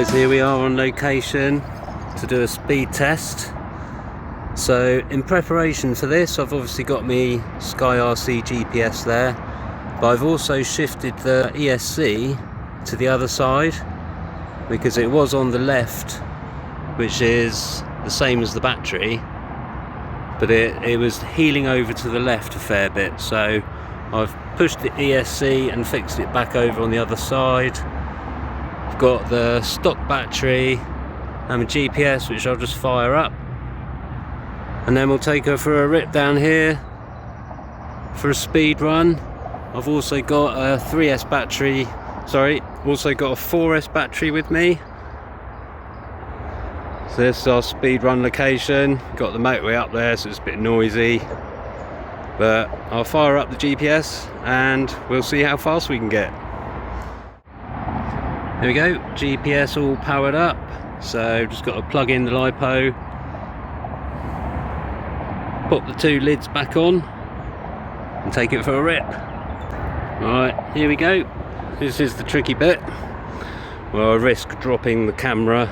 guys, here we are on location to do a speed test. So in preparation for this, I've obviously got me Sky RC GPS there, but I've also shifted the ESC to the other side because it was on the left, which is the same as the battery, but it was heeling over to the left a fair bit, so I've pushed the ESC and fixed it back over on the other side. I've got the stock battery and my GPS, which I'll just fire up, and then we'll take her for a rip down here for a speed run. I've also got a 3S battery, also got a 4S battery with me. So this is our speed run location. Got the motorway up there, so it's a bit noisy, but I'll fire up the GPS and we'll see how fast we can get. There we go, GPS all powered up, so just got to plug in the Lipo, pop the two lids back on and take it for a rip. Alright, here we go. This is the tricky bit where I risk dropping the camera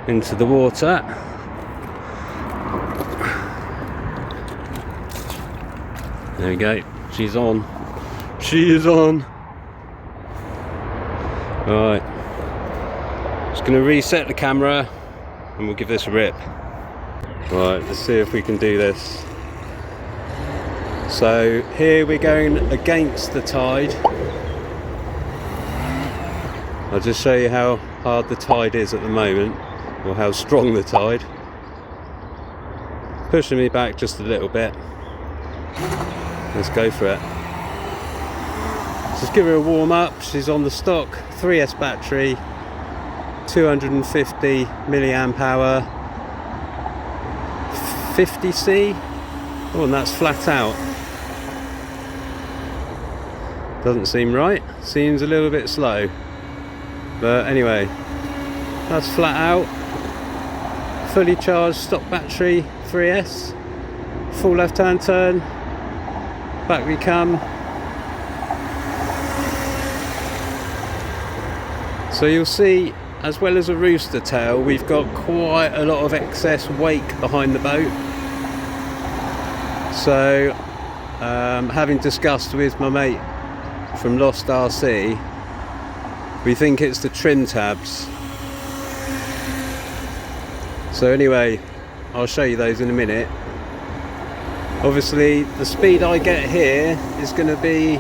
into the water. There we go, she's on. She is on. Alright, just going to reset the camera and we'll give this a rip. Right, let's see if we can do this. So here we're going against the tide. I'll just show you how hard the tide is at the moment, or how strong the tide. Pushing me back just a little bit. Let's go for it. Just give her a warm up. She's on the stock 3S battery, 250 milliamp hour, 50C. Oh, and that's flat out. Doesn't seem right. Seems a little bit slow. But anyway, that's flat out. Fully charged stock battery, 3S. Full left-hand turn. Back we come. So you'll see, as well as a rooster tail, we've got quite a lot of excess wake behind the boat. So, having discussed with my mate from Lost RC, we think it's the trim tabs. So anyway, I'll show you those in a minute. Obviously, the speed I get here is going to be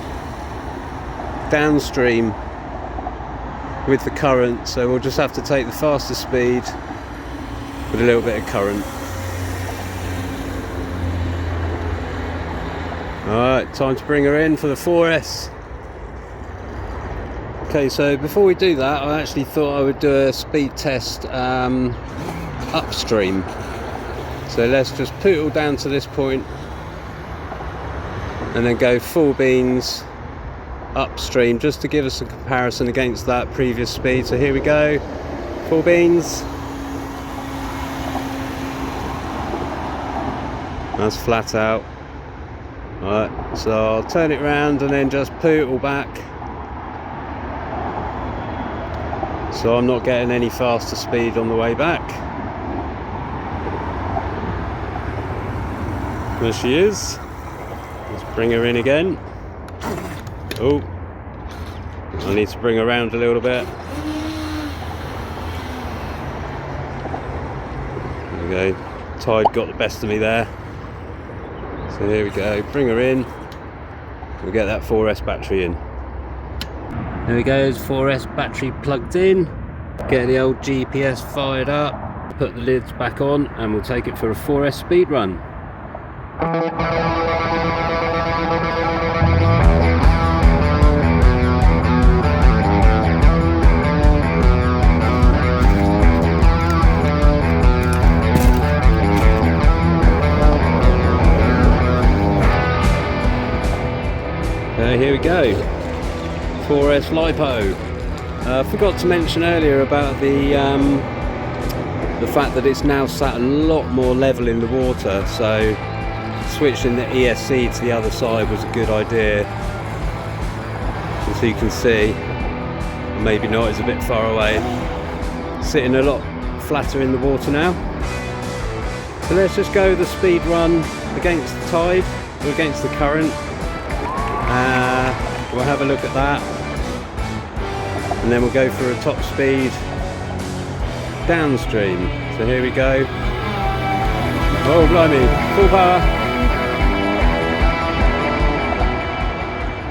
downstream with the current, so we'll just have to take the faster speed with a little bit of current. Alright, time to bring her in for the 4S. Okay, so before we do that, I actually thought I would do a speed test upstream. So let's just poodle down to this point and then go full beans upstream, just to give us a comparison against that previous speed. So here we go, full beans. That's flat out. Alright, so I'll turn it round and then just poodle back, so I'm not getting any faster speed on the way back. There she is. Let's bring her in again. Oh, I need to bring her around a little bit. There we go. Tide got the best of me there. So here we go. Bring her in. We'll get that 4S battery in. There we go. 4S battery plugged in. Get the old GPS fired up. Put the lids back on, and we'll take it for a 4S speed run. Here we go, 4S Lipo. I forgot to mention earlier about the fact that it's now sat a lot more level in the water, so switching the ESC to the other side was a good idea. As you can see, maybe not, it's a bit far away. sitting a lot flatter in the water now. So let's just go the speed run against the tide, or against the current. We'll have a look at that, and then we'll go for a top speed downstream. So here we go. Oh blimey, full power.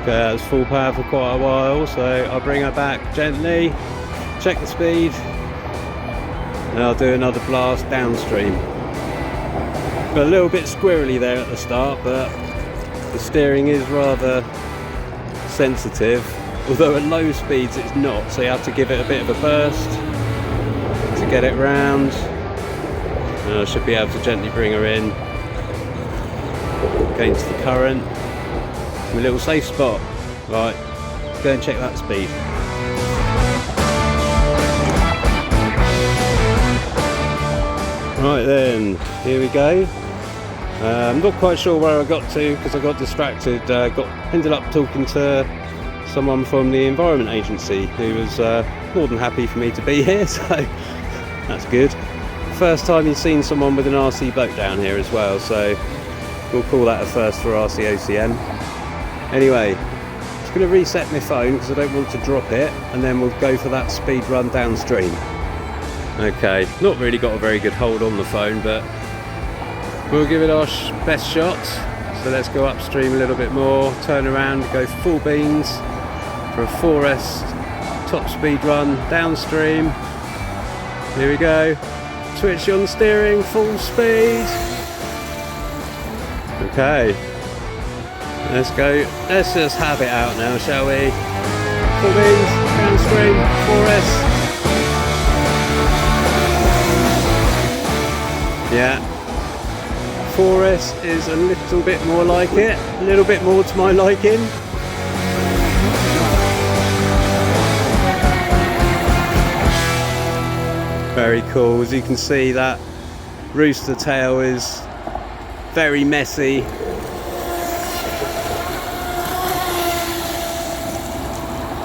Okay, that's full power for quite a while, so I'll bring her back gently, check the speed, and I'll do another blast downstream. Got a little bit squirrely there at the start, but the steering is rather sensitive, although at low speeds it's not, so you have to give it a bit of a burst to get it round. And I should be able to gently bring her in against the current. A little safe spot. Right, let's go and check that speed. Right then, here we go. I'm not quite sure where I got to because I got distracted. Ended up talking to someone from the Environment Agency who was more than happy for me to be here, so that's good. First time you've seen someone with an RC boat down here as well, so we'll call that a first for RCOCM. Anyway, just going to reset my phone because I don't want to drop it, and then we'll go for that speed run downstream. Okay, not really got a very good hold on the phone, but we'll give it our best shot. So let's go upstream a little bit more, turn around, go full beans for a 4S top speed run downstream. Here we go. Switch on steering, full speed. Okay. Let's go. Let's just have it out now, shall we? Full beans, downstream, 4S. Yeah. 4S is a little bit more like it, a little bit more to my liking. Very cool. As you can see, that rooster tail is very messy.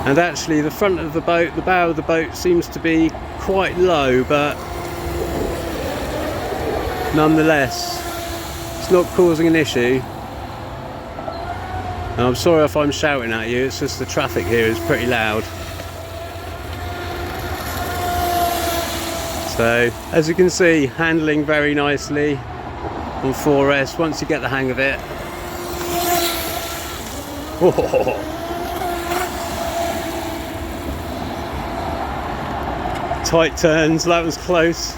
And actually the front of the boat, the bow of the boat seems to be quite low, but nonetheless it's not causing an issue. And I'm sorry if I'm shouting at you, it's just the traffic here is pretty loud. So as you can see, handling very nicely on 4S once you get the hang of it. Oh. Tight turns, that was close.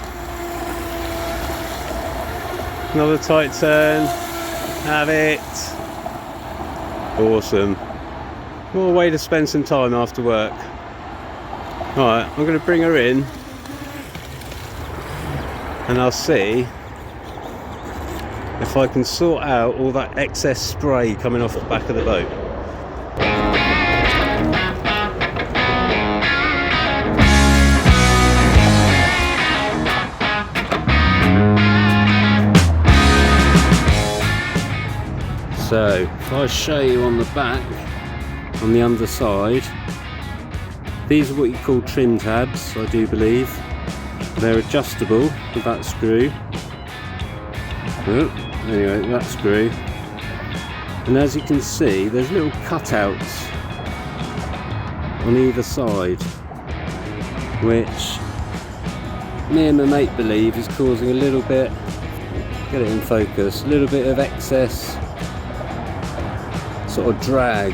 Another tight turn, have it. Awesome. What a way to spend some time after work. Alright, I'm going to bring her in and I'll see if I can sort out all that excess spray coming off the back of the boat. So if I show you on the back, on the underside, these are what you call trim tabs, I do believe. They're adjustable with that screw. Oh, anyway, that screw. And as you can see, there's little cutouts on either side, which me and my mate believe is causing a little bit, get it in focus, a little bit of excess sort of drag.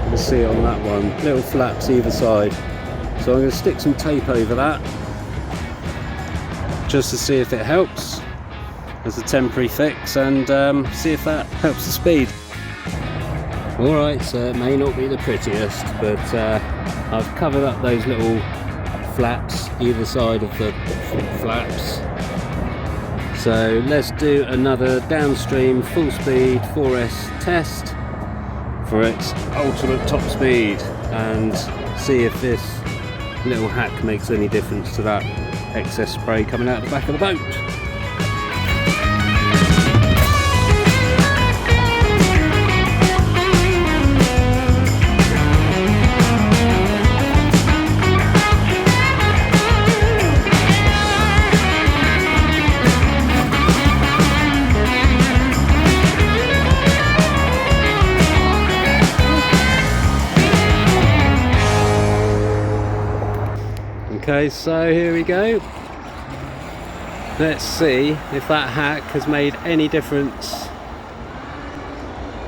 You can see on that one, little flaps either side. So I'm going to stick some tape over that just to see if it helps as a temporary fix, and see if that helps the speed. Alright, so it may not be the prettiest, but I've covered up those little flaps either side of the flaps. So let's do another downstream full speed 4S test for its ultimate top speed and see if this little hack makes any difference to that excess spray coming out the back of the boat. Okay, so here we go. Let's see if that hack has made any difference.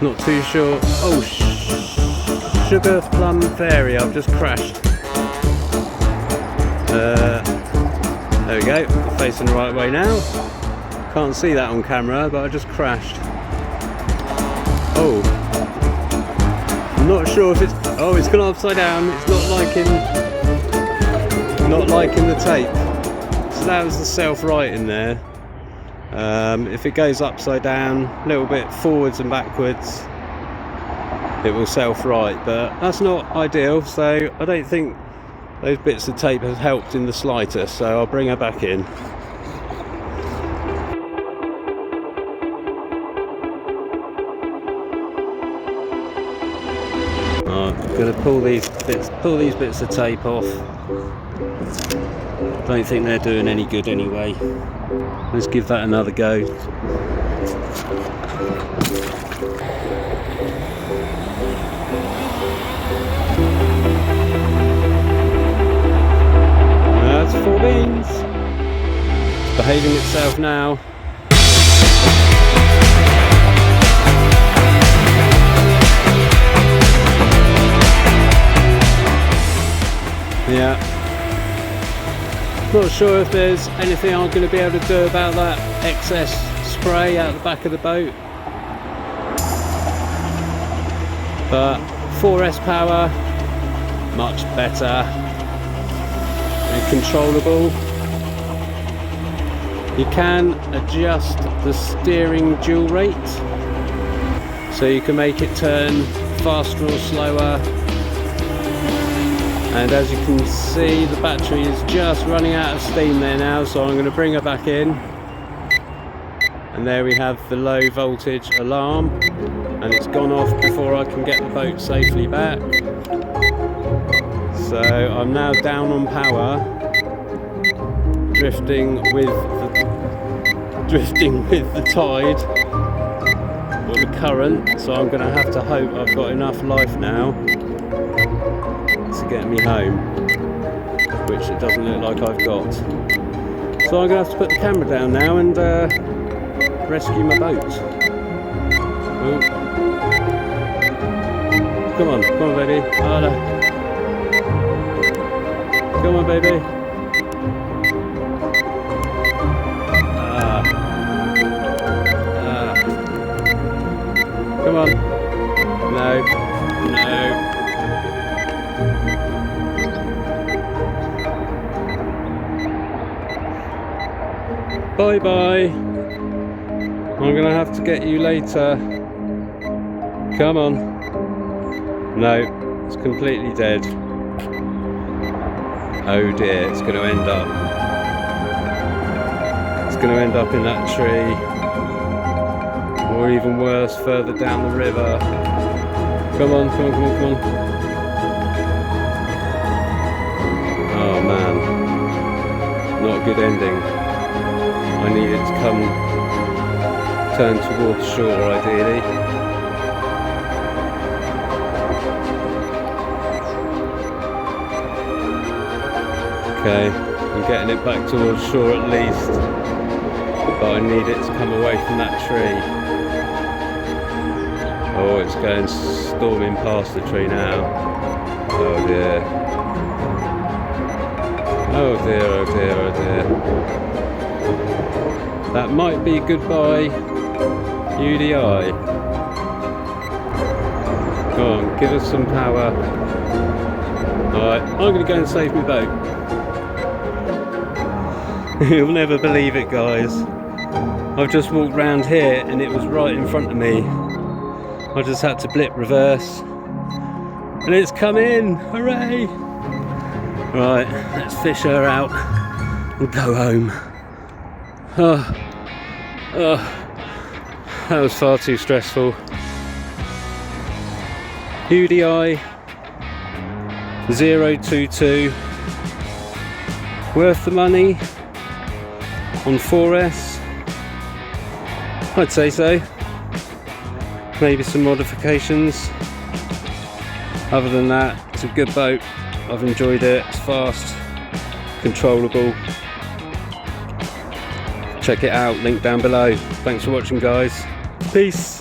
Not too sure. Oh, sugar plum fairy, I've just crashed. There we go, facing the right way now. Can't see that on camera, but I just crashed. Oh, I'm not sure if it's, oh, it's gone upside down. It's not liking the tape. So that was the self-right in there. If it goes upside down, a little bit forwards and backwards, it will self-right, but that's not ideal, so I don't think those bits of tape have helped in the slightest, so I'll bring her back in. Right, I'm going to pull these bits of tape off. Don't think they're doing any good anyway. Let's give that another go. That's 4 beans. It's behaving itself now. Yeah. Not sure if there's anything I'm going to be able to do about that excess spray out the back of the boat. But 4S power, much better and controllable. You can adjust the steering dual rate, so you can make it turn faster or slower. And as you can see, the battery is just running out of steam there now, so I'm going to bring her back in. And there we have the low voltage alarm, and it's gone off before I can get the boat safely back. So I'm now down on power, drifting with the tide or the current. So I'm going to have to hope I've got enough life now to get me home, which it doesn't look like I've got. So I'm going to have to put the camera down now and rescue my boat. Ooh. Come on, baby. Oh, no. Come on, baby. Come on. No. Bye bye. I'm gonna have to get you later. Come on. No, it's completely dead. Oh dear, it's gonna end up. It's gonna end up in that tree. Or even worse, further down the river. Come on. Oh man. Not a good ending. I need it to turn towards shore ideally. Okay, I'm getting it back towards shore at least, but I need it to come away from that tree. Oh, it's going storming past the tree now. Oh dear. Oh dear. That might be goodbye, UDI. Come on, give us some power. Alright, I'm going to go and save my boat. You'll never believe it, guys. I've just walked round here and it was right in front of me. I just had to blip reverse. And it's come in! Hooray! Right, let's fish her out and go home. Oh, that was far too stressful. UDI022, worth the money on 4S? I'd say so. Maybe some modifications. Other than that, it's a good boat. I've enjoyed it. It's fast, controllable. Check it out, link down below. Thanks for watching, guys. Peace.